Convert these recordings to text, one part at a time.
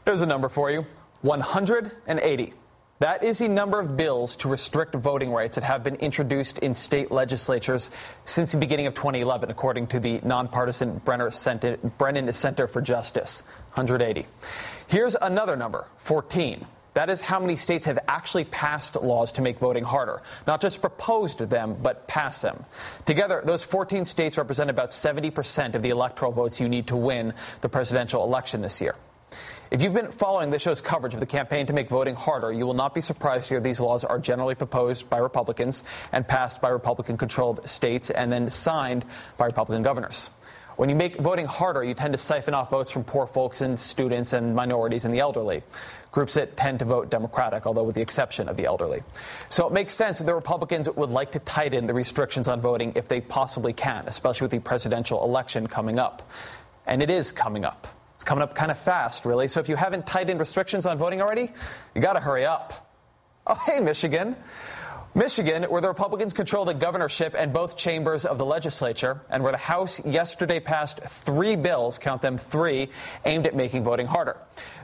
Here's a number for you, 180. That is the number of bills to restrict voting rights that have been introduced in state legislatures since the beginning of 2011, according to the nonpartisan Brennan Center for Justice, 180. Here's another number, 14. That is how many states have actually passed laws to make voting harder, not just proposed them, but pass them. Together, those 14 states represent about 70% of the electoral votes you need to win the presidential election this year. If you've been following this show's coverage of the campaign to make voting harder, you will not be surprised to hear these laws are generally proposed by Republicans and passed by Republican-controlled states and then signed by Republican governors. When you make voting harder, you tend to siphon off votes from poor folks and students and minorities and the elderly, groups that tend to vote Democratic, although with the exception of the elderly. So it makes sense that the Republicans would like to tighten the restrictions on voting if they possibly can, especially with the presidential election coming up. And it is coming up. It's coming up kind of fast, really. So if you haven't tightened restrictions on voting already, you got to hurry up. Oh, hey, Michigan. Michigan, where the Republicans control the governorship and both chambers of the legislature, and where the House yesterday passed 3 bills, count them 3, aimed at making voting harder.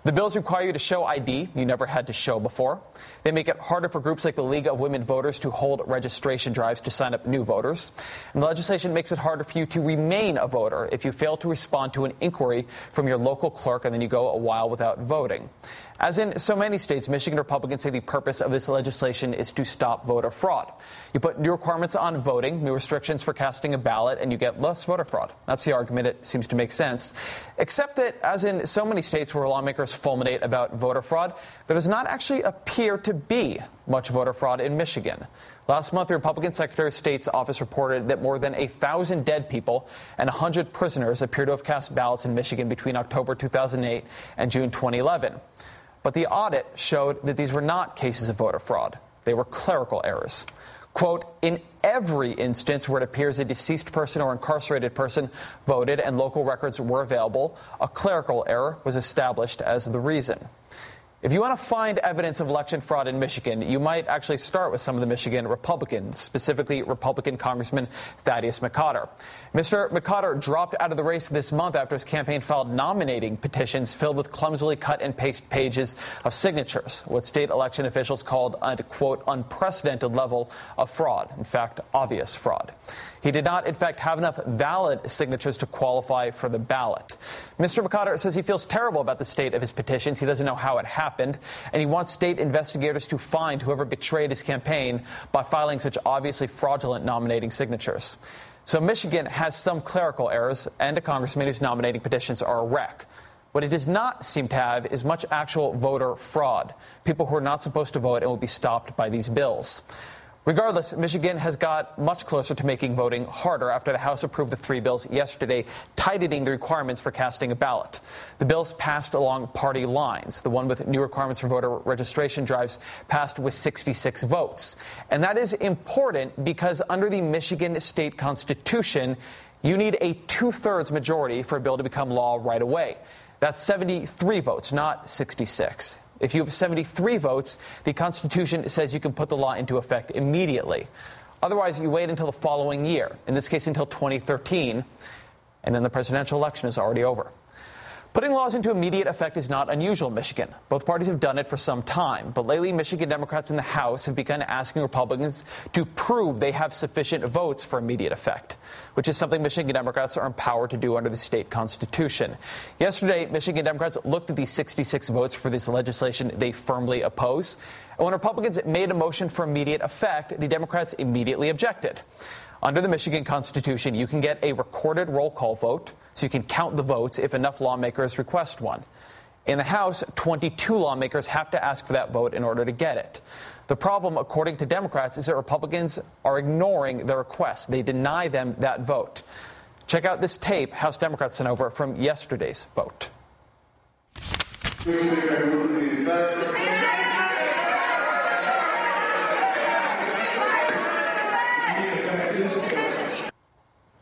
The bills require you to show ID you never had to show before. They make it harder for groups like the League of Women Voters to hold registration drives to sign up new voters. And the legislation makes it harder for you to remain a voter if you fail to respond to an inquiry from your local clerk and then you go a while without voting. As in so many states, Michigan Republicans say the purpose of this legislation is to stop voter fraud. You put new requirements on voting, new restrictions for casting a ballot, and you get less voter fraud. That's the argument. It seems to make sense. Except that, as in so many states where lawmakers fulminate about voter fraud, there does not actually appear to be much voter fraud in Michigan. Last month, the Republican Secretary of State's office reported that more than 1,000 dead people and 100 prisoners appear to have cast ballots in Michigan between October 2008 and June 2011. But the audit showed that these were not cases of voter fraud. They were clerical errors. Quote, in every instance where it appears a deceased person or incarcerated person voted and local records were available, a clerical error was established as the reason. If you want to find evidence of election fraud in Michigan, you might actually start with some of the Michigan Republicans, specifically Republican Congressman Thaddeus McCotter. Mr. McCotter dropped out of the race this month after his campaign filed nominating petitions filled with clumsily cut and paste pages of signatures, what state election officials called a, quote, unprecedented level of fraud, in fact, obvious fraud. He did not, in fact, have enough valid signatures to qualify for the ballot. Mr. McCotter says he feels terrible about the state of his petitions. He doesn't know how it happened, and he wants state investigators to find whoever betrayed his campaign by filing such obviously fraudulent nominating signatures. So Michigan has some clerical errors, and a congressman whose nominating petitions are a wreck. What it does not seem to have is much actual voter fraud, people who are not supposed to vote and will be stopped by these bills. Regardless, Michigan has got much closer to making voting harder after the House approved the 3 bills yesterday, tightening the requirements for casting a ballot. The bills passed along party lines. The one with new requirements for voter registration drives passed with 66 votes. And that is important because under the Michigan state constitution, you need a 2/3 majority for a bill to become law right away. That's 73 votes, not 66. If you have 73 votes, the Constitution says you can put the law into effect immediately. Otherwise, you wait until the following year, in this case until 2013, and then the presidential election is already over. Putting laws into immediate effect is not unusual in Michigan. Both parties have done it for some time, but lately Michigan Democrats in the House have begun asking Republicans to prove they have sufficient votes for immediate effect, which is something Michigan Democrats are empowered to do under the state constitution. Yesterday, Michigan Democrats looked at these 66 votes for this legislation they firmly oppose, and when Republicans made a motion for immediate effect, the Democrats immediately objected. Under the Michigan Constitution, you can get a recorded roll call vote, so you can count the votes if enough lawmakers request one. In the House, 22 lawmakers have to ask for that vote in order to get it. The problem, according to Democrats, is that Republicans are ignoring their request. They deny them that vote. Check out this tape House Democrats sent over from yesterday's vote.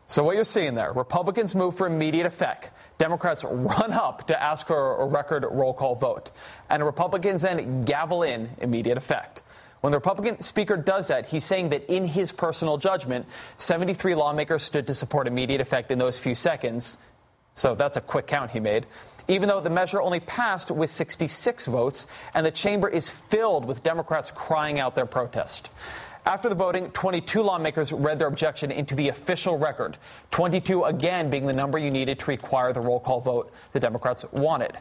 So what you're seeing there, Republicans move for immediate effect. Democrats run up to ask for a record roll call vote. And Republicans then gavel in immediate effect. When the Republican speaker does that, he's saying that in his personal judgment, 73 lawmakers stood to support immediate effect in those few seconds, So that's a quick count he made. Even though the measure only passed with 66 votes, and the chamber is filled with Democrats crying out their protest. After the voting, 22 lawmakers read their objection into the official record, 22 again being the number you needed to require the roll call vote the Democrats wanted.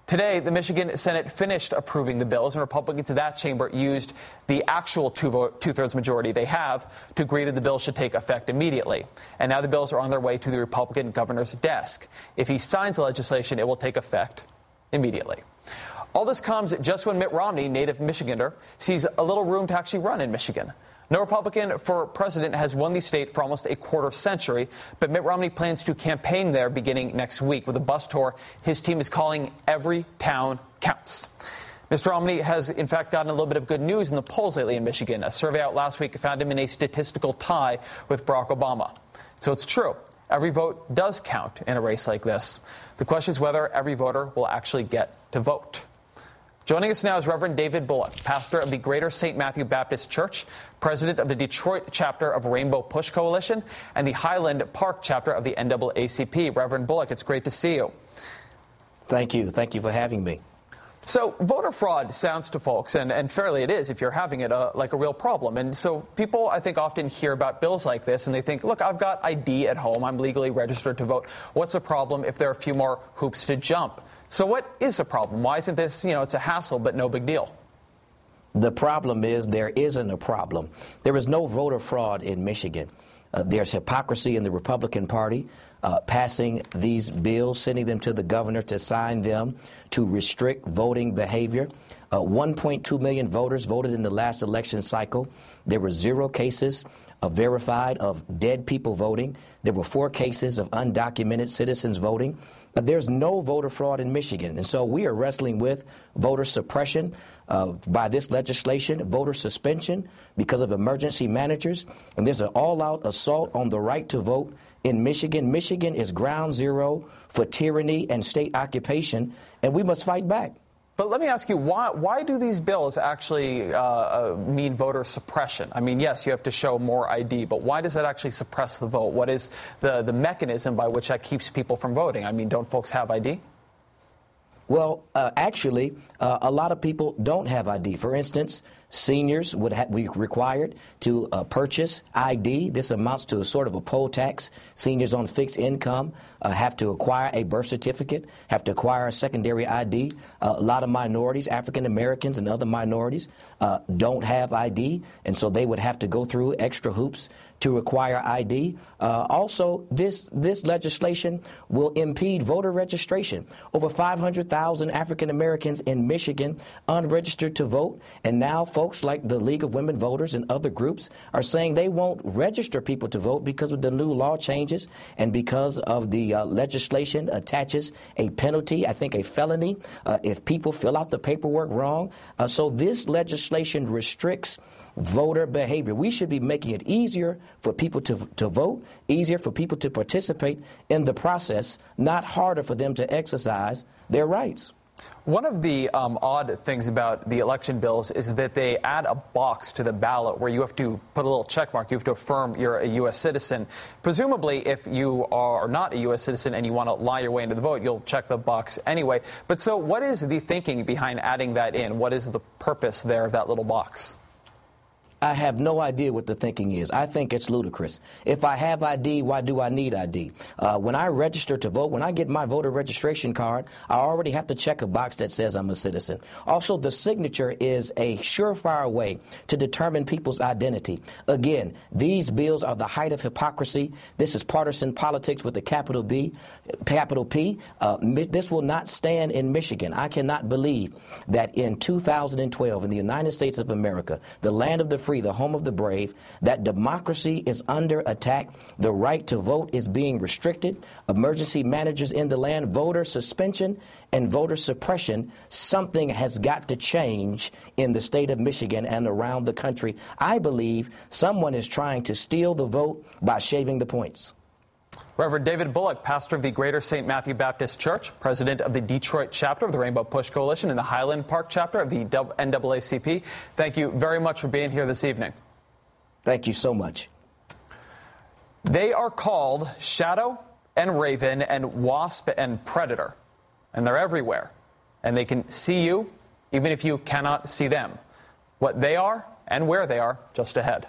Today, the Michigan Senate finished approving the bills, and Republicans in that chamber used the actual two-thirds majority they have to agree that the bills should take effect immediately. And now the bills are on their way to the Republican governor's desk. If he signs the legislation, it will take effect immediately. All this comes just when Mitt Romney, native Michigander, sees a little room to actually run in Michigan. No Republican for president has won the state for almost a quarter century, but Mitt Romney plans to campaign there beginning next week with a bus tour his team is calling Every Town Counts. Mr. Romney has, in fact, gotten a little bit of good news in the polls lately in Michigan. A survey out last week found him in a statistical tie with Barack Obama. So it's true. Every vote does count in a race like this. The question is whether every voter will actually get to vote. Joining us now is Reverend David Bullock, pastor of the Greater St. Matthew Baptist Church, president of the Detroit chapter of Rainbow Push Coalition, and the Highland Park chapter of the NAACP. Reverend Bullock, it's great to see you. Thank you. Thank you for having me. So voter fraud sounds to folks, and fairly it is if you're having it, like a real problem. And so people, I think, often hear about bills like this, and they think, look, I've got ID at home. I'm legally registered to vote. What's the problem if there are a few more hoops to jump? So what is the problem? Why isn't this, it's a hassle, but no big deal? The problem is there isn't a problem. There is no voter fraud in Michigan. There's hypocrisy in the Republican Party passing these bills, sending them to the governor to sign them to restrict voting behavior. 1.2 million voters voted in the last election cycle. There were 0 cases verified of dead people voting. There were 4 cases of undocumented citizens voting. There's no voter fraud in Michigan. And so we are wrestling with voter suppression by this legislation, voter suspension because of emergency managers. And there's an all-out assault on the right to vote in Michigan. Michigan is ground zero for tyranny and state occupation, and we must fight back. But let me ask you, why do these bills actually mean voter suppression? I mean, yes, you have to show more ID, but why does that actually suppress the vote? What is the mechanism by which that keeps people from voting? I mean, don't folks have ID? Well, actually, a lot of people don't have ID. For instance, seniors would be required to purchase ID. This amounts to a sort of a poll tax. Seniors on fixed income have to acquire a birth certificate, have to acquire a secondary ID. A lot of minorities, African Americans and other minorities, don't have ID, and so they would have to go through extra hoops to acquire ID. Also, this legislation will impede voter registration. Over 500,000 African Americans in Michigan unregistered to vote, and now folks like the League of Women Voters and other groups are saying they won't register people to vote because of the new law changes and because of the legislation attaches a penalty, I think a felony, if people fill out the paperwork wrong. So this legislation restricts voter behavior. We should be making it easier for people to vote, easier for people to participate in the process, not harder for them to exercise their rights. One of the odd things about the election bills is that they add a box to the ballot where you have to put a little check mark. You have to affirm you're a U.S. citizen. Presumably, if you are not a U.S. citizen and you want to lie your way into the vote, you'll check the box anyway. But so what is the thinking behind adding that in? What is the purpose there of that little box? I have no idea what the thinking is. I think it's ludicrous. If I have ID, why do I need ID? When I register to vote, when I get my voter registration card, I already have to check a box that says I'm a citizen. Also, the signature is a surefire way to determine people's identity. Again, these bills are the height of hypocrisy. This is partisan politics with a capital B, capital P. This will not stand in Michigan. I cannot believe that in 2012, in the United States of America, the land of the free, the home of the brave, that democracy is under attack. The right to vote is being restricted. Emergency managers in the land, voter suspension and voter suppression. Something has got to change in the state of Michigan and around the country. I believe someone is trying to steal the vote by shaving the points. Reverend David Bullock, pastor of the Greater St. Matthew Baptist Church, president of the Detroit chapter of the Rainbow Push Coalition and the Highland Park chapter of the NAACP. Thank you very much for being here this evening. Thank you so much. They are called shadow and Raven and Wasp and Predator. And they're everywhere. And they can see you, even if you cannot see them. What they are and where they are, just ahead.